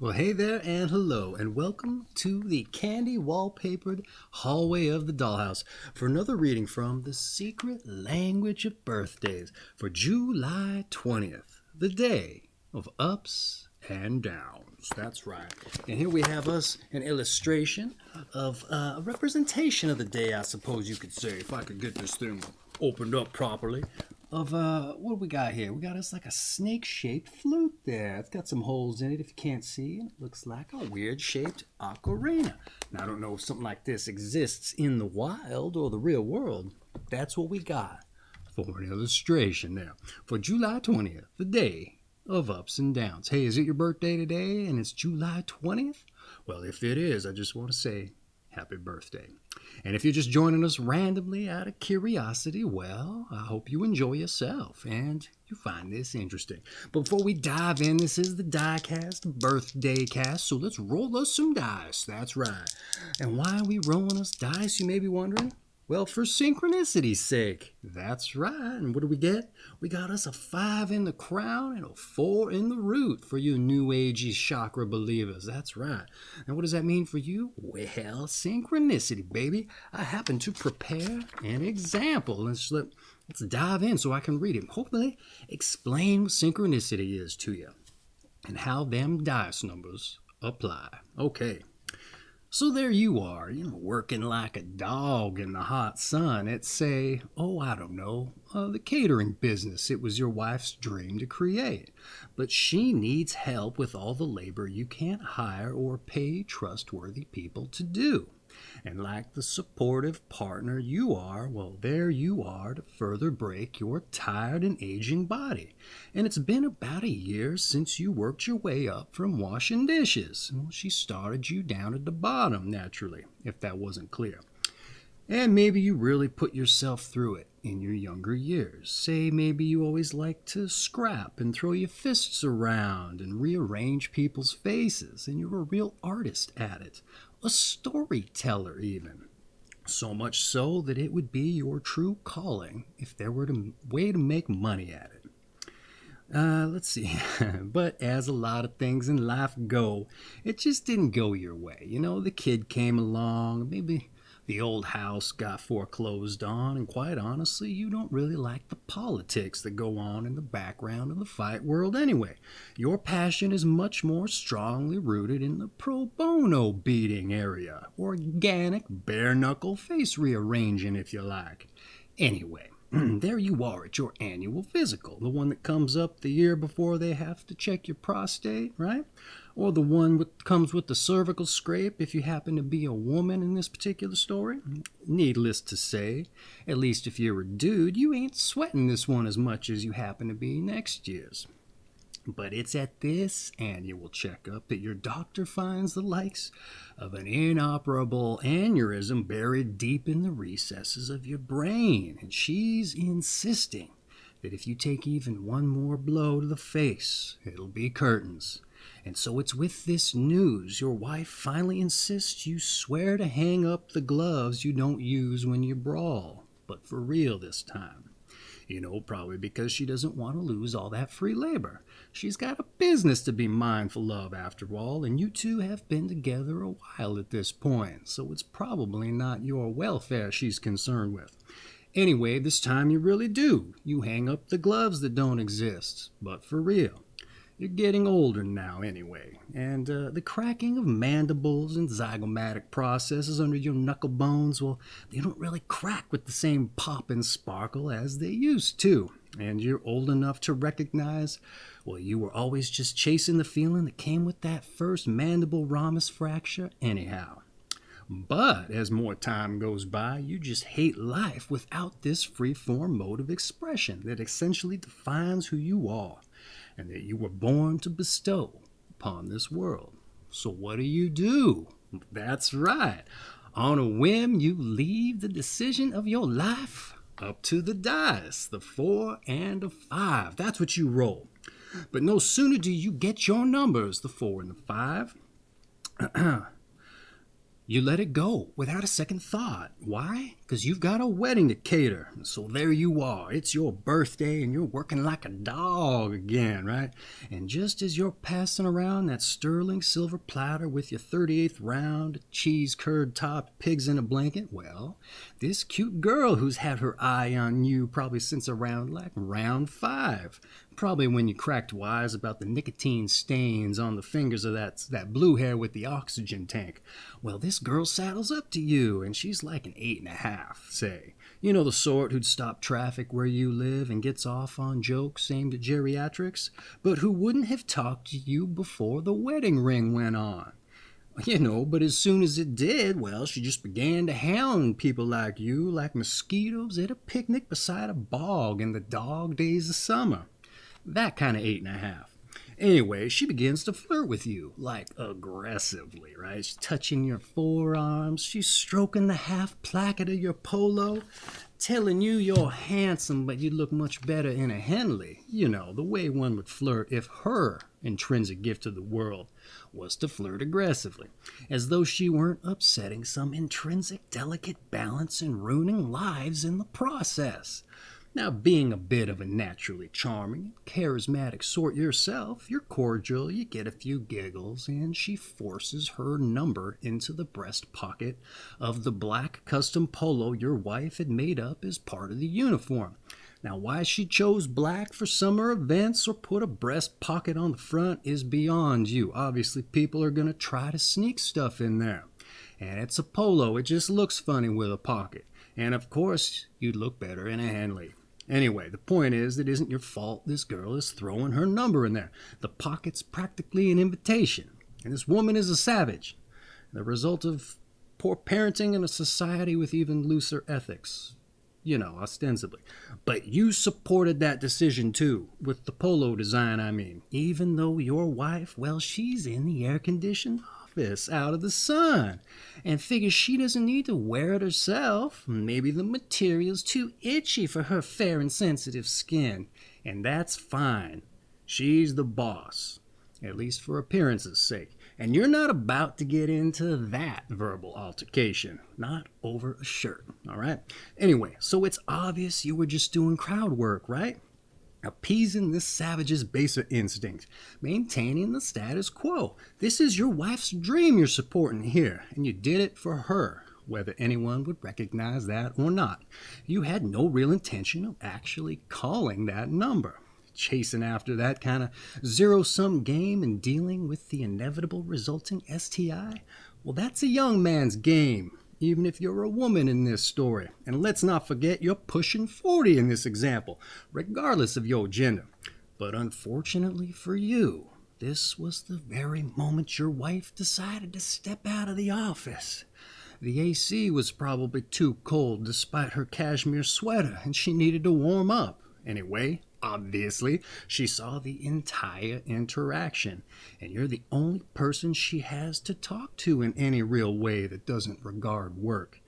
Well, hey there and hello, and welcome to the candy wallpapered hallway of the dollhouse for another reading from The Secret Language of Birthdays for July 20th, the day of ups and downs. That's right. And here we have us an illustration of a representation of the day, I suppose you could say, if I could get this thing opened up properly. Of what do we got here? We got us like a snake-shaped flute there. It's got some holes in it if you can't see, and it looks like a weird-shaped ocarina. Now, I don't know if something like this exists in the wild or the real world. That's what we got for an illustration there for July 20th, the day of ups and downs. Hey, is it your birthday today and it's July 20th? Well, if it is, I just want to say happy birthday. And if you're just joining us randomly out of curiosity, well, I hope you enjoy yourself and you find this interesting. But before we dive in, this is the Diecast birthday cast, so let's roll us some dice. That's right. And why are we rolling us dice, you may be wondering? Well, for synchronicity's sake. That's right. And what do we get? We got us a 5 in the crown and a 4 in the root for you new agey chakra believers. That's right. And what does that mean for you? Well, synchronicity, baby. I happen to prepare an example. Let's dive in so I can read it. Hopefully explain what synchronicity is to you and how them dice numbers apply. Okay. So there you are, working like a dog in the hot sun at, say, I don't know, the catering business it was your wife's dream to create. But she needs help with all the labor you can't hire or pay trustworthy people to do. And like the supportive partner you are, well, there you are to further break your tired and aging body. And it's been about a year since you worked your way up from washing dishes. Well, she started you down at the bottom, naturally, if that wasn't clear. And maybe you really put yourself through it in your younger years. Say maybe you always liked to scrap and throw your fists around and rearrange people's faces, and you're a real artist at it. A storyteller even. So much so that it would be your true calling if there were a way to make money at it. Let's see. But as a lot of things in life go, it just didn't go your way. The kid came along, maybe the old house got foreclosed on, and quite honestly, you don't really like the politics that go on in the background of the fight world anyway. Your passion is much more strongly rooted in the pro bono beating area, organic, bare-knuckle face rearranging if you like. Anyway, there you are at your annual physical, the one that comes up the year before they have to check your prostate, right? Or the one that comes with the cervical scrape if you happen to be a woman in this particular story. Needless to say, at least if you're a dude, you ain't sweating this one as much as you happen to be next year's. But it's at this annual checkup that your doctor finds the likes of an inoperable aneurysm buried deep in the recesses of your brain. And she's insisting that if you take even one more blow to the face, it'll be curtains. And so it's with this news your wife finally insists you swear to hang up the gloves you don't use when you brawl. But for real this time. Probably because she doesn't want to lose all that free labor. She's got a business to be mindful of after all, and you two have been together a while at this point, so it's probably not your welfare she's concerned with. Anyway, this time you really do. You hang up the gloves that don't exist, but for real. You're getting older now anyway, and the cracking of mandibles and zygomatic processes under your knuckle bones, well, they don't really crack with the same pop and sparkle as they used to. And you're old enough to recognize, well, you were always just chasing the feeling that came with that first mandible ramus fracture anyhow. But as more time goes by, you just hate life without this free-form mode of expression that essentially defines who you are and that you were born to bestow upon this world. So what do? That's right. On a whim, you leave the decision of your life up to the dice, the 4 and a 5. That's what you roll. But no sooner do you get your numbers, the 4 and the 5, you let it go without a second thought. Why? because you've got a wedding to cater. So there you are. It's your birthday and you're working like a dog again, right? And just as you're passing around that sterling silver platter with your 38th round, cheese curd topped pigs in a blanket, well, this cute girl who's had her eye on you probably since around like round 5. Probably when you cracked wise about the nicotine stains on the fingers of that blue hair with the oxygen tank. Well, this girl saddles up to you, and she's like an 8.5, say. You know, the sort who'd stop traffic where you live and gets off on jokes aimed at geriatrics, but who wouldn't have talked to you before the wedding ring went on. You know, but as soon as it did, well, she just began to hound people like you like mosquitoes at a picnic beside a bog in the dog days of summer. That kind of 8.5. Anyway, she begins to flirt with you, like aggressively, right? She's touching your forearms, she's stroking the half placket of your polo, telling you you're handsome, but you'd look much better in a Henley. You know, the way one would flirt if her intrinsic gift to the world was to flirt aggressively, as though she weren't upsetting some intrinsic delicate balance and ruining lives in the process. Now, being a bit of a naturally charming, charismatic sort yourself, you're cordial, you get a few giggles, and she forces her number into the breast pocket of the black custom polo your wife had made up as part of the uniform. Now, why she chose black for summer events or put a breast pocket on the front is beyond you. Obviously, people are going to try to sneak stuff in there. And it's a polo, it just looks funny with a pocket. And of course, you'd look better in a Henley. Anyway, the point is, it isn't your fault this girl is throwing her number in there. The pocket's practically an invitation. And this woman is a savage. The result of poor parenting in a society with even looser ethics. You know, ostensibly. But you supported that decision too, with the polo design, I mean. Even though your wife, well, she's in the air-conditioned office, out of the sun, and figures she doesn't need to wear it herself. Maybe the material's too itchy for her fair and sensitive skin. And that's fine. She's the boss, at least for appearance's sake. And you're not about to get into that verbal altercation. Not over a shirt, all right? Anyway, so it's obvious you were just doing crowd work, right? Appeasing this savage's baser instinct. Maintaining the status quo. This is your wife's dream you're supporting here, and you did it for her, whether anyone would recognize that or not. You had no real intention of actually calling that number. Chasing after that kind of zero-sum game and dealing with the inevitable resulting STI? Well, that's a young man's game, even if you're a woman in this story. And let's not forget you're pushing 40 in this example, regardless of your gender. But unfortunately for you, this was the very moment your wife decided to step out of the office. The AC was probably too cold despite her cashmere sweater, and she needed to warm up. Anyway, obviously, she saw the entire interaction, and you're the only person she has to talk to in any real way that doesn't regard work,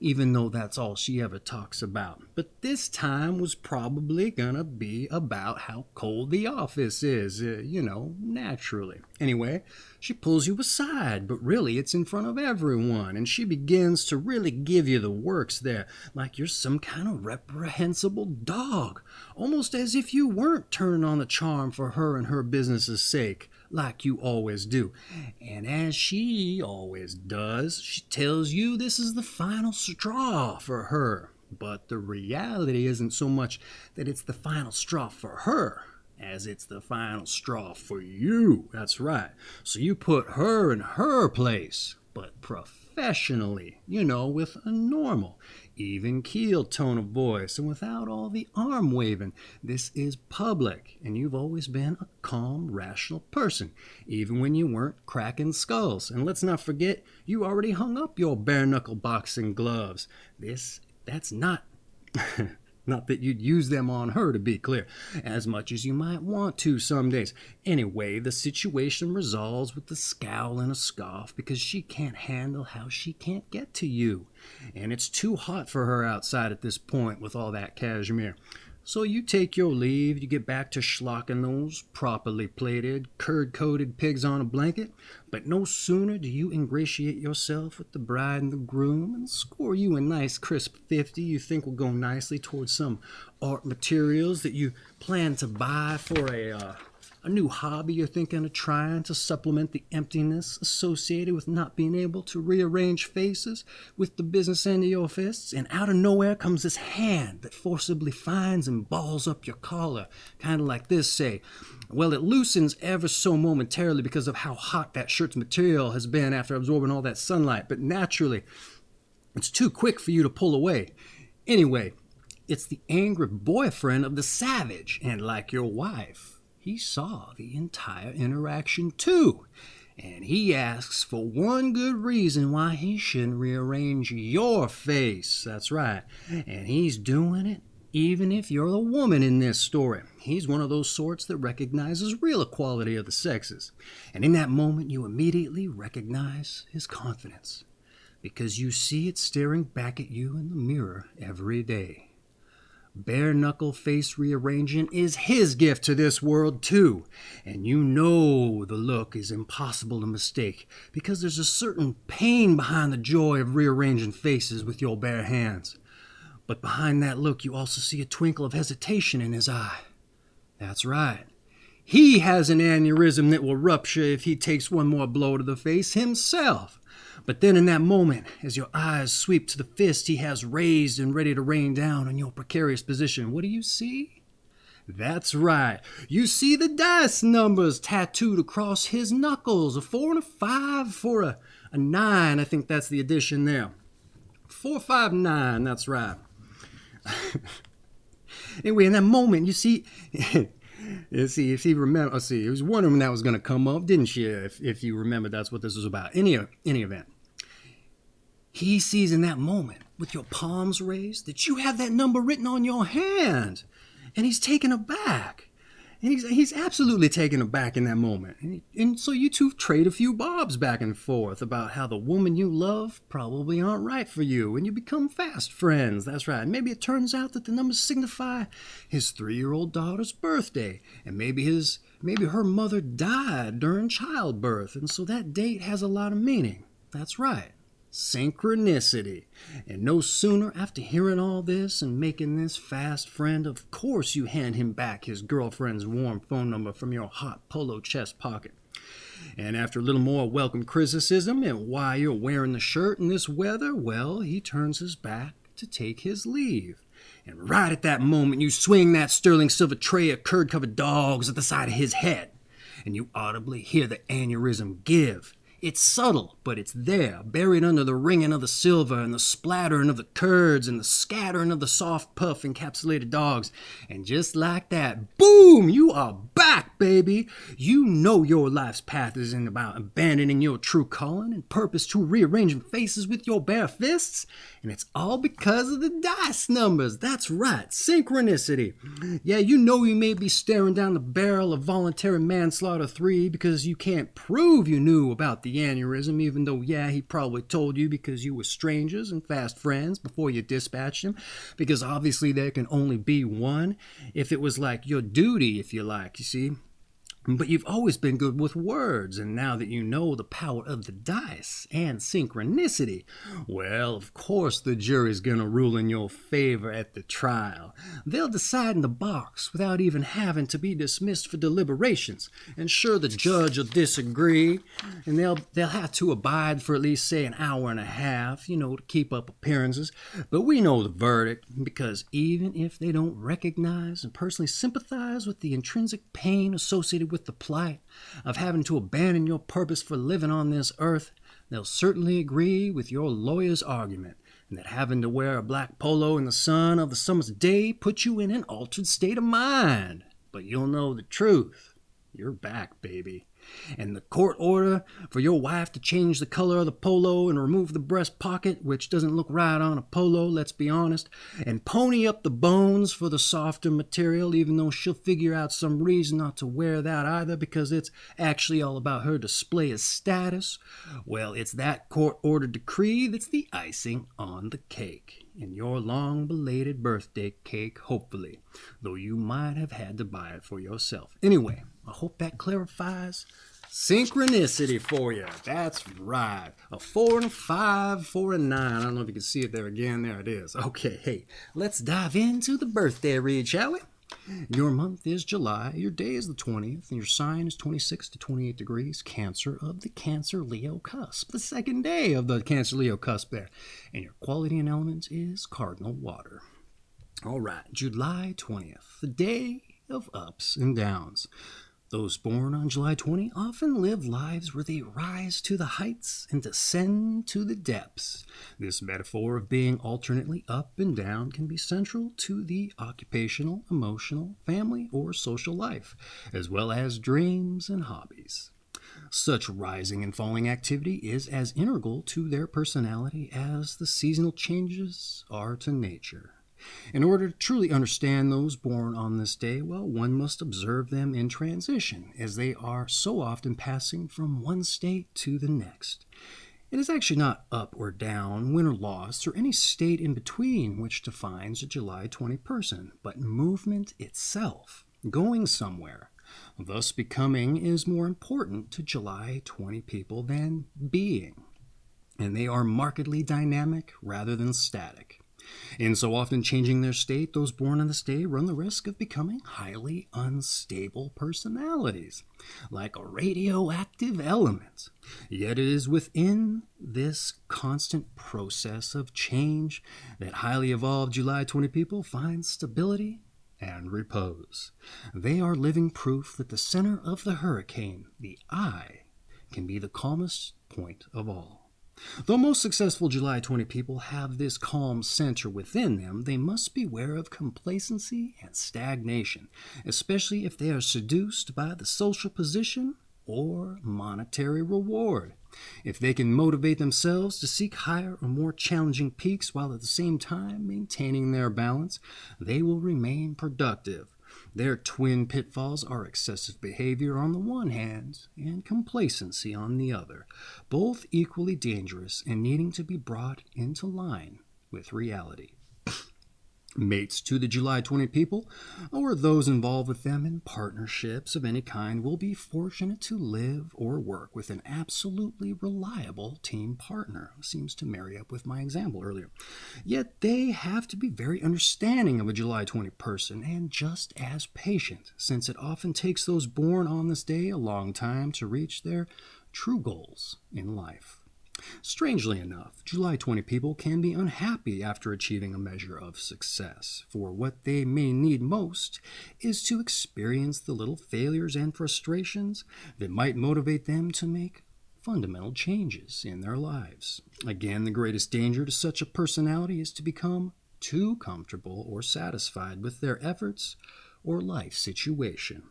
even though that's all she ever talks about. But this time was probably gonna be about how cold the office is, naturally. Anyway, she pulls you aside, but really it's in front of everyone, and she begins to really give you the works there, like you're some kind of reprehensible dog, almost as if you weren't turning on the charm for her and her business's sake, like you always do. And as she always does, she tells you this is the final straw for her. But the reality isn't so much that it's the final straw for her, as it's the final straw for you. That's right. So you put her in her place, but professionally, with a normal, even-keeled tone of voice and without all the arm waving. This is public, and you've always been a calm, rational person, even when you weren't cracking skulls. And let's not forget, you already hung up your bare-knuckle boxing gloves. That's not... Not that you'd use them on her, to be clear, as much as you might want to some days. Anyway, the situation resolves with a scowl and a scoff because she can't handle how she can't get to you. And it's too hot for her outside at this point with all that cashmere. So you take your leave, you get back to schlocking those properly plated, curd-coated pigs on a blanket, but no sooner do you ingratiate yourself with the bride and the groom and score you a nice crisp 50 you think will go nicely towards some art materials that you plan to buy for a new hobby you're thinking of trying to supplement the emptiness associated with not being able to rearrange faces with the business end of your fists, and out of nowhere comes this hand that forcibly finds and balls up your collar, kind of like this, say. Well, it loosens ever so momentarily because of how hot that shirt's material has been after absorbing all that sunlight, but naturally, it's too quick for you to pull away. Anyway, it's the angry boyfriend of the savage, and like your wife, he saw the entire interaction too, and he asks for one good reason why he shouldn't rearrange your face. That's right, and he's doing it even if you're the woman in this story. He's one of those sorts that recognizes real equality of the sexes, and in that moment you immediately recognize his confidence, because you see it staring back at you in the mirror every day. Bare-knuckle face rearranging is his gift to this world, too. And you know the look is impossible to mistake, because there's a certain pain behind the joy of rearranging faces with your bare hands. But behind that look, you also see a twinkle of hesitation in his eye. That's right. He has an aneurysm that will rupture if he takes one more blow to the face himself. But then in that moment, as your eyes sweep to the fist he has raised and ready to rain down on your precarious position, what do you see? That's right. You see the dice numbers tattooed across his knuckles, a 4 and a 5 for a 9. I think that's the addition there. 4, 5, 9, that's right. Anyway, in that moment, you see... if you remember, you was wondering when that was going to come up, didn't you? If you remember, that's what this was about. Any event, he sees in that moment, with your palms raised, that you have that number written on your hand, and he's taken aback. And he's absolutely taken aback in that moment. And so you two trade a few bobs back and forth about how the woman you love probably aren't right for you, and you become fast friends. That's right. Maybe it turns out that the numbers signify his 3-year-old daughter's birthday, and maybe her mother died during childbirth, and so that date has a lot of meaning. That's right. Synchronicity. And no sooner after hearing all this and making this fast friend, of course you hand him back his girlfriend's warm phone number from your hot polo chest pocket. And after a little more welcome criticism and why you're wearing the shirt in this weather, well, he turns his back to take his leave. And right at that moment you swing that sterling silver tray of curd-covered dogs at the side of his head, and you audibly hear the aneurysm give. It's subtle, but it's there, buried under the ringing of the silver and the splattering of the curds and the scattering of the soft puff encapsulated dogs. And just like that, boom, you are back, baby. You know your life's path isn't about abandoning your true calling and purpose to rearranging faces with your bare fists. And it's all because of the dice numbers. That's right, synchronicity. Yeah, you know you may be staring down the barrel of voluntary manslaughter 3 because you can't prove you knew about the aneurysm, even though, yeah, he probably told you because you were strangers and fast friends before you dispatched him, because obviously there can only be one, if it was like your duty, if you like, you see. But you've always been good with words, and now that you know the power of the dice and synchronicity, well, of course the jury's gonna rule in your favor at the trial. They'll decide in the box without even having to be dismissed for deliberations. And sure, the judge will disagree, and they'll have to abide for at least, say, an hour and a half, to keep up appearances. But we know the verdict, because even if they don't recognize and personally sympathize with the intrinsic pain associated with the plight of having to abandon your purpose for living on this earth, they'll certainly agree with your lawyer's argument, and that having to wear a black polo in the sun of the summer's day puts you in an altered state of mind. But you'll know the truth. You're back, baby. And the court order for your wife to change the color of the polo and remove the breast pocket, which doesn't look right on a polo, let's be honest, and pony up the bones for the softer material, even though she'll figure out some reason not to wear that either, because it's actually all about her display of status. Well, it's that court order decree that's the icing on the cake. in your long-belated birthday cake, hopefully, though you might have had to buy it for yourself. Anyway, I hope that clarifies synchronicity for you. That's right. A 4 and a 5, 4 and 9. I don't know if you can see it there again. There it is. Okay, hey, let's dive into the birthday read, shall we? Your month is July, your day is the 20th, and your sign is 26 to 28 degrees Cancer of the Cancer-Leo cusp, the second day of the Cancer-Leo cusp there. And your quality and element is Cardinal water. All right, July 20th, the day of ups and downs. Those born on July 20 often live lives where they rise to the heights and descend to the depths. This metaphor of being alternately up and down can be central to the occupational, emotional, family, or social life, as well as dreams and hobbies. Such rising and falling activity is as integral to their personality as the seasonal changes are to nature. In order to truly understand those born on this day, well, one must observe them in transition, as they are so often passing from one state to the next. It is actually not up or down, win or loss, or any state in between which defines a July 20 person, but movement itself, going somewhere. Thus, becoming is more important to July 20 people than being, and they are markedly dynamic rather than static. In so often changing their state, those born on this day run the risk of becoming highly unstable personalities, like a radioactive element. Yet it is within this constant process of change that highly evolved July 20 people find stability and repose. They are living proof that the center of the hurricane, the eye, can be the calmest point of all. Though most successful July 20 people have this calm center within them, they must beware of complacency and stagnation, especially if they are seduced by the social position or monetary reward. If they can motivate themselves to seek higher or more challenging peaks while at the same time maintaining their balance, they will remain productive. Their twin pitfalls are excessive behavior on the one hand and complacency on the other, both equally dangerous and needing to be brought into line with reality. Mates to the July 20 people, or those involved with them in partnerships of any kind, will be fortunate to live or work with an absolutely reliable team partner. Seems to marry up with my example earlier. Yet they have to be very understanding of a July 20 person and just as patient, since it often takes those born on this day a long time to reach their true goals in life. Strangely enough, July 20 people can be unhappy after achieving a measure of success, for what they may need most is to experience the little failures and frustrations that might motivate them to make fundamental changes in their lives. Again, the greatest danger to such a personality is to become too comfortable or satisfied with their efforts or life situation.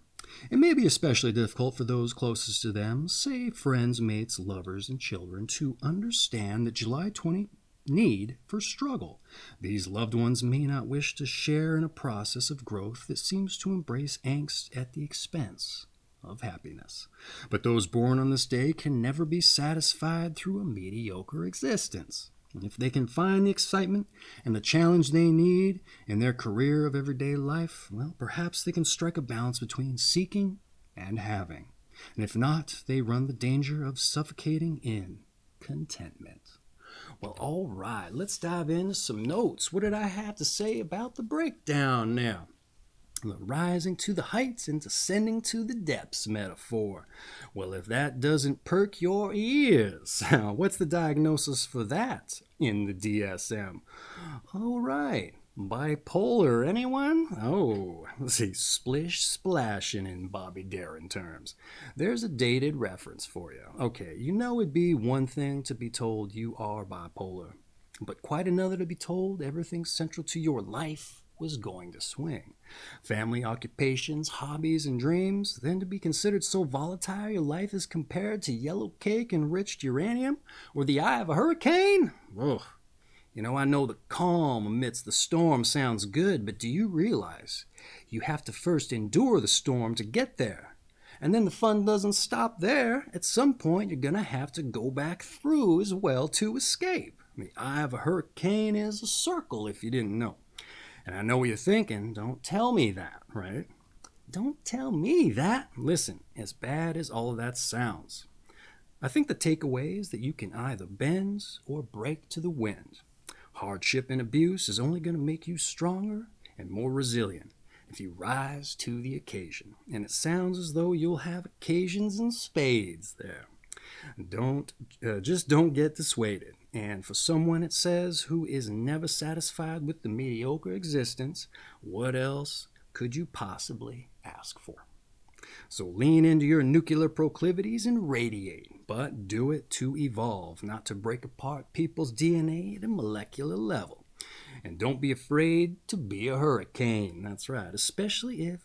It may be especially difficult for those closest to them, say friends, mates, lovers, and children, to understand the July 20 need for struggle. These loved ones may not wish to share in a process of growth that seems to embrace angst at the expense of happiness. But those born on this day can never be satisfied through a mediocre existence. If they can find the excitement and the challenge they need in their career of everyday life, well, perhaps they can strike a balance between seeking and having. And if not, they run the danger of suffocating in contentment. Well, all right, let's dive into some notes. What did I have to say about the breakdown now? The rising to the heights and descending to the depths metaphor. Well, if that doesn't perk your ears, what's the diagnosis for that in the DSM? All right, bipolar, anyone? Oh, let's see, splish splashing in Bobby Darin terms. There's a dated reference for you. Okay, you know it'd be one thing to be told you are bipolar, but quite another to be told everything central to your life was going to swing. Family, occupations, hobbies, and dreams, then to be considered so volatile your life is compared to yellow cake enriched uranium or the eye of a hurricane? Ugh. You know, I know the calm amidst the storm sounds good, but do you realize you have to first endure the storm to get there? And then the fun doesn't stop there. At some point, you're going to have to go back through as well to escape. The eye of a hurricane is a circle, if you didn't know. And I know what you're thinking. Don't tell me that, right? Don't tell me that. Listen, as bad as all of that sounds, I think the takeaway is that you can either bend or break to the wind. Hardship and abuse is only going to make you stronger and more resilient if you rise to the occasion. And it sounds as though you'll have occasions in spades there. Just don't get dissuaded. And for someone, it says, who is never satisfied with the mediocre existence, what else could you possibly ask for? So lean into your nuclear proclivities and radiate, but do it to evolve, not to break apart people's DNA at a molecular level. And don't be afraid to be a hurricane. That's right, especially if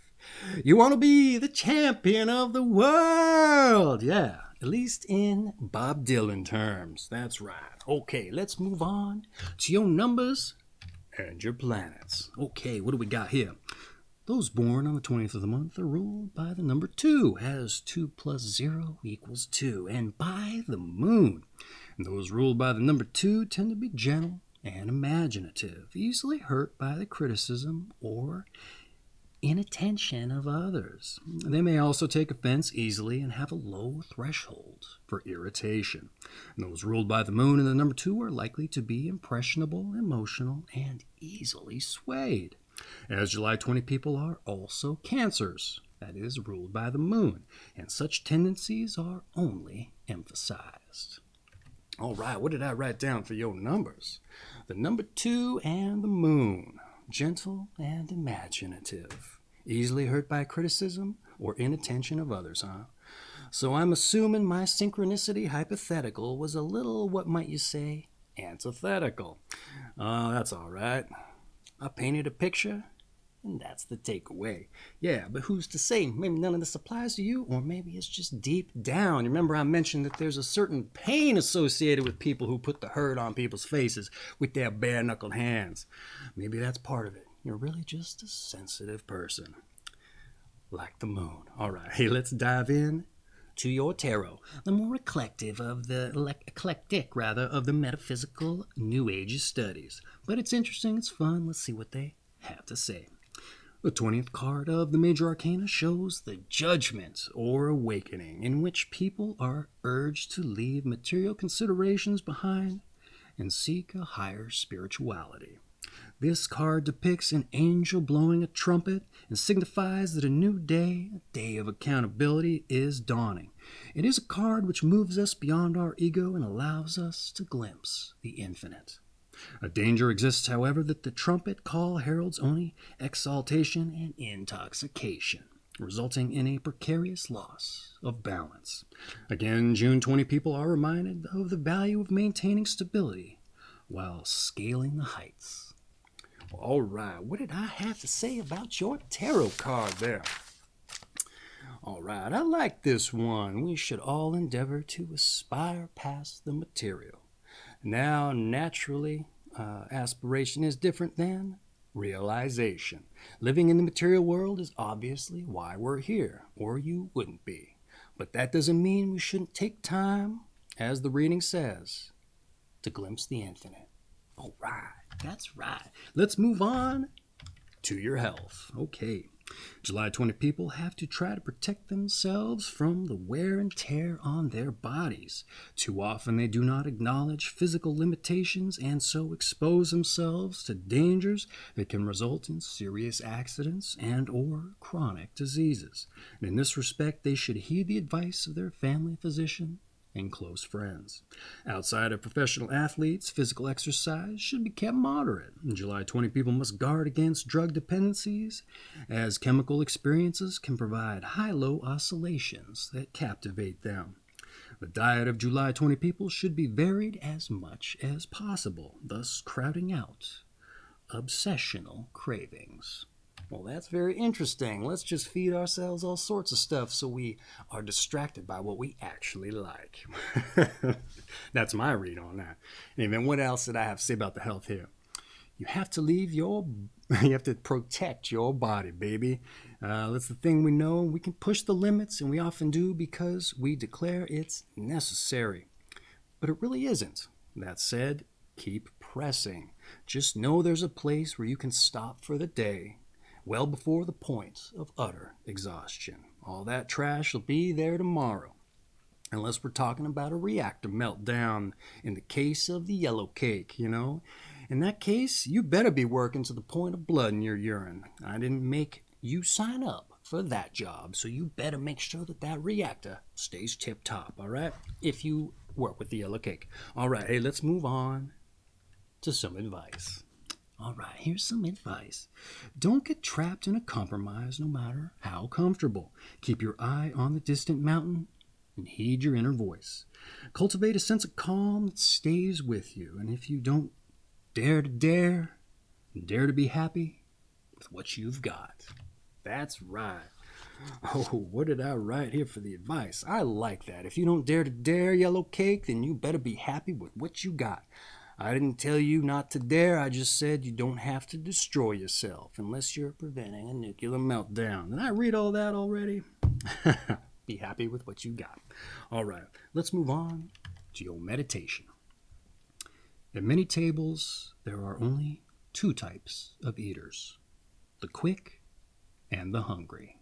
you want to be the champion of the world. Yeah, at least in Bob Dylan terms. That's right. Okay, let's move on to your numbers and your planets. Okay, what do we got here? Those born on the 20th of the month are ruled by the number 2, as 2 plus 0 equals 2, and by the moon. And those ruled by the number 2 tend to be gentle and imaginative, easily hurt by the criticism or inattention of others. They may also take offense easily and have a low threshold for irritation. And those ruled by the moon and the number 2 are likely to be impressionable, emotional, and easily swayed. As July 20 people are also Cancers, that is, ruled by the moon, and such tendencies are only emphasized. All right, what did I write down for your numbers? The number 2 and the moon, gentle and imaginative, easily hurt by criticism or inattention of others, huh? So I'm assuming my synchronicity hypothetical was a little, what might you say, antithetical. That's all right. I painted a picture, and that's the takeaway. Yeah, but who's to say? Maybe none of this applies to you, or maybe it's just deep down. Remember I mentioned that there's a certain pain associated with people who put the hurt on people's faces with their bare-knuckled hands. Maybe that's part of it. You're really just a sensitive person. Like the moon. All right, hey, let's dive in to your tarot, the more eclectic of the metaphysical New Age studies. But it's interesting, it's fun. Let's see what they have to say. The 20th card of the Major Arcana shows the Judgment or Awakening, in which people are urged to leave material considerations behind and seek a higher spirituality. This card depicts an angel blowing a trumpet and signifies that a new day, a day of accountability, is dawning. It is a card which moves us beyond our ego and allows us to glimpse the infinite. A danger exists, however, that the trumpet call heralds only exaltation and intoxication, resulting in a precarious loss of balance. Again, June 20 people are reminded of the value of maintaining stability while scaling the heights. All right, what did I have to say about your tarot card there? All right, I like this one. We should all endeavor to aspire past the material. Now, naturally, aspiration is different than realization. Living in the material world is obviously why we're here, or you wouldn't be. But that doesn't mean we shouldn't take time, as the reading says, to glimpse the infinite. All right, that's right. Let's move on to your health. Okay. July 20 people have to try to protect themselves from the wear and tear on their bodies. Too often they do not acknowledge physical limitations and so expose themselves to dangers that can result in serious accidents and or chronic diseases. And in this respect, they should heed the advice of their family physician and close friends. Outside of professional athletes, physical exercise should be kept moderate. July 20 people must guard against drug dependencies, as chemical experiences can provide high-low oscillations that captivate them. The diet of July 20 people should be varied as much as possible, thus crowding out obsessional cravings. Well, that's very interesting. Let's just feed ourselves all sorts of stuff so we are distracted by what we actually like. That's my read on that. And then what else did I have to say about the health here? You have to protect your body, baby. That's the thing we know. We can push the limits, and we often do because we declare it's necessary. But it really isn't. That said, Keep pressing. Just know there's a place where you can stop for the day, well before the point of utter exhaustion. All that trash will be there tomorrow. Unless we're talking about a reactor meltdown in the case of the yellow cake, you know? In that case, you better be working to the point of blood in your urine. I didn't make you sign up for that job, so you better make sure that that reactor stays tip-top, all right? If you work with the yellow cake. All right, hey, let's move on to some advice. All right, here's some advice. Don't get trapped in a compromise no matter how comfortable. Keep your eye on the distant mountain and heed your inner voice. Cultivate a sense of calm that stays with you. And if you don't dare to be happy with what you've got. That's right. Oh, what did I write here for the advice? I like that. If you don't dare, yellow cake, then you better be happy with what you got. I didn't tell you not to dare. I just said you don't have to destroy yourself unless you're preventing a nuclear meltdown. Did I read all that already? Be happy with what you got. All right, let's move on to your meditation. At many tables, there are only two types of eaters, the quick and the hungry.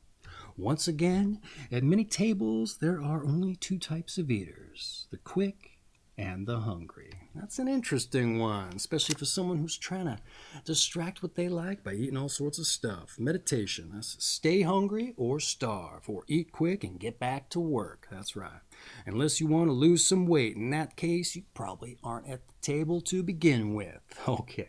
Once again, at many tables, there are only two types of eaters, the quick and the hungry. That's an interesting one, especially for someone who's trying to distract what they like by eating all sorts of stuff. Meditation, that's stay hungry or starve, or eat quick and get back to work. That's right. Unless you want to lose some weight. In that case, you probably aren't at the table to begin with. Okay.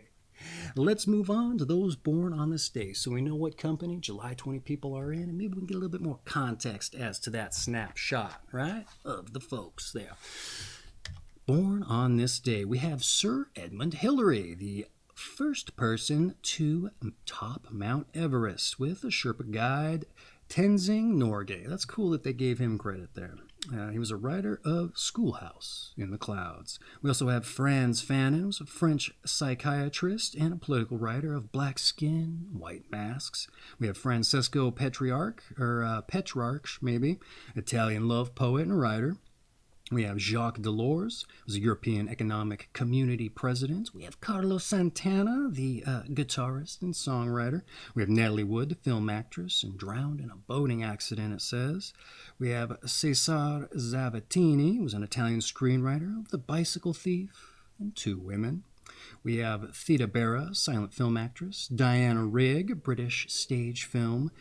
Let's move on to those born on this day so we know what company July 20 people are in, and maybe we can get a little bit more context as to that snapshot, right, of the folks there. Born on this day, we have Sir Edmund Hillary, the first person to top Mount Everest with a Sherpa guide, Tenzing Norgay. That's cool that they gave him credit there. He was a writer of Schoolhouse in the Clouds. We also have Frantz Fanon, who's a French psychiatrist and a political writer of Black Skin, White Masks. We have Francesco Petrarch, maybe, Italian love poet and writer. We have Jacques Delors, who's a European Economic Community president. We have Carlos Santana, the guitarist and songwriter. We have Natalie Wood, the film actress, and drowned in a boating accident, it says. We have Cesare Zavattini, who's an Italian screenwriter of The Bicycle Thief and Two Women. We have Theda Bara, silent film actress. Diana Rigg, British stage film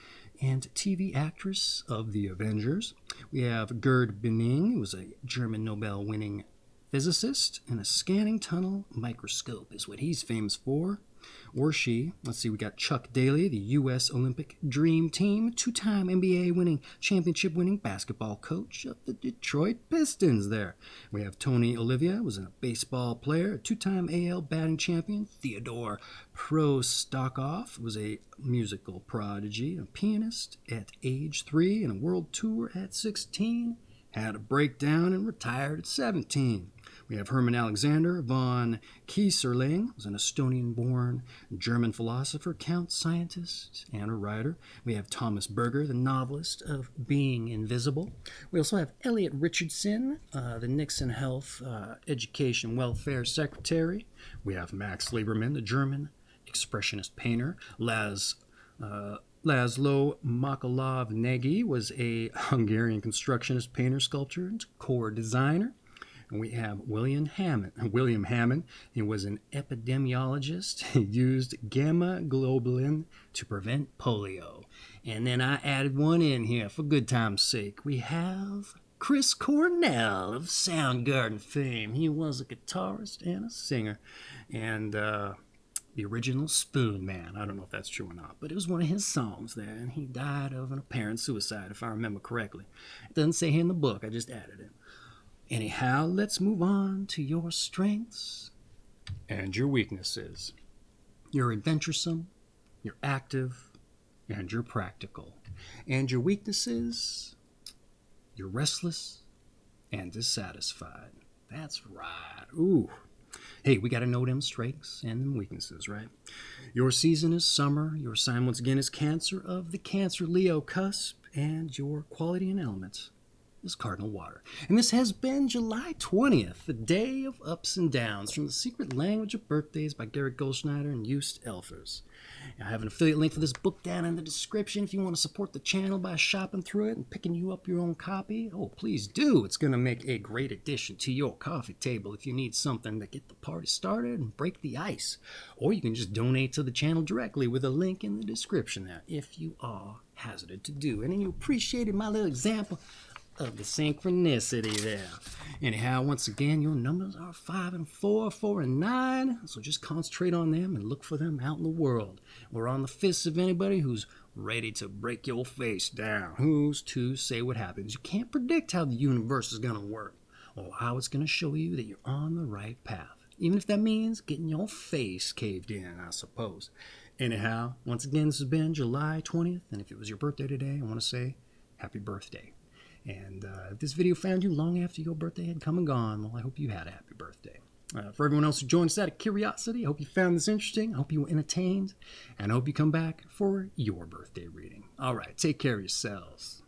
and TV actress of The Avengers. We have Gerd Benning, who was a German Nobel-winning physicist, and a scanning tunnel microscope is what he's famous for. Or she. Let's see, we got Chuck Daly, the U.S. Olympic Dream Team, two-time NBA-winning, championship-winning basketball coach of the Detroit Pistons there. We have Tony Olivia, was a baseball player, a two-time AL batting champion. Theodore Prostokov was a musical prodigy, a pianist at age 3 and a world tour at 16. Had a breakdown and retired at 17. We have Hermann Alexander von Kieserling, was an Estonian-born German philosopher, count, scientist, and a writer. We have Thomas Berger, the novelist of Being Invisible. We also have Elliot Richardson, the Nixon Health Education Welfare Secretary. We have Max Liebermann, the German expressionist painter. Laszlo Makalov-Nagy was a Hungarian constructionist, painter, sculptor, and decor designer. And we have William Hammond. He was an epidemiologist. He used gamma globulin to prevent polio. And then I added one in here for good time's sake. We have Chris Cornell of Soundgarden fame. He was a guitarist and a singer. And the original Spoon Man. I don't know if that's true or not, but it was one of his songs there, and he died of an apparent suicide, if I remember correctly. It doesn't say here in the book, I just added it. Anyhow, let's move on to your strengths and your weaknesses. You're adventuresome, you're active, and you're practical. And your weaknesses, you're restless and dissatisfied. That's right. Ooh. Hey, we got to know them strengths and them weaknesses, right? Your season is summer. Your sign, once again, is Cancer of the Cancer Leo Cusp. And your quality and element is Cardinal water. And this has been July 20th, the day of ups and downs, from The Secret Language of Birthdays by Goldschneider and Joost. I have an affiliate link for this book down in the description if you want to support the channel by shopping through it and picking you up your own copy. Oh, please do. It's going to make a great addition to your coffee table if you need something to get the party started and break the ice. Or you can just donate to the channel directly with a link in the description there if you are hazarded to do. And then you appreciated my little example of the synchronicity there. Anyhow, once again, your numbers are 5 and 4, 4 and 9, so just concentrate on them and look for them out in the world. We're on the fists of anybody who's ready to break your face down. Who's to say what happens? You can't predict how the universe is going to work or how it's going to show you that you're on the right path, even if that means getting your face caved in, I suppose. Anyhow, once again, this has been July 20th, and if it was your birthday today, I want to say happy birthday. And if this video found you long after your birthday had come and gone, well, I hope you had a happy birthday. For everyone else who joined us out of curiosity, I hope you found this interesting. I hope you were entertained. And I hope you come back for your birthday reading. All right, take care of yourselves.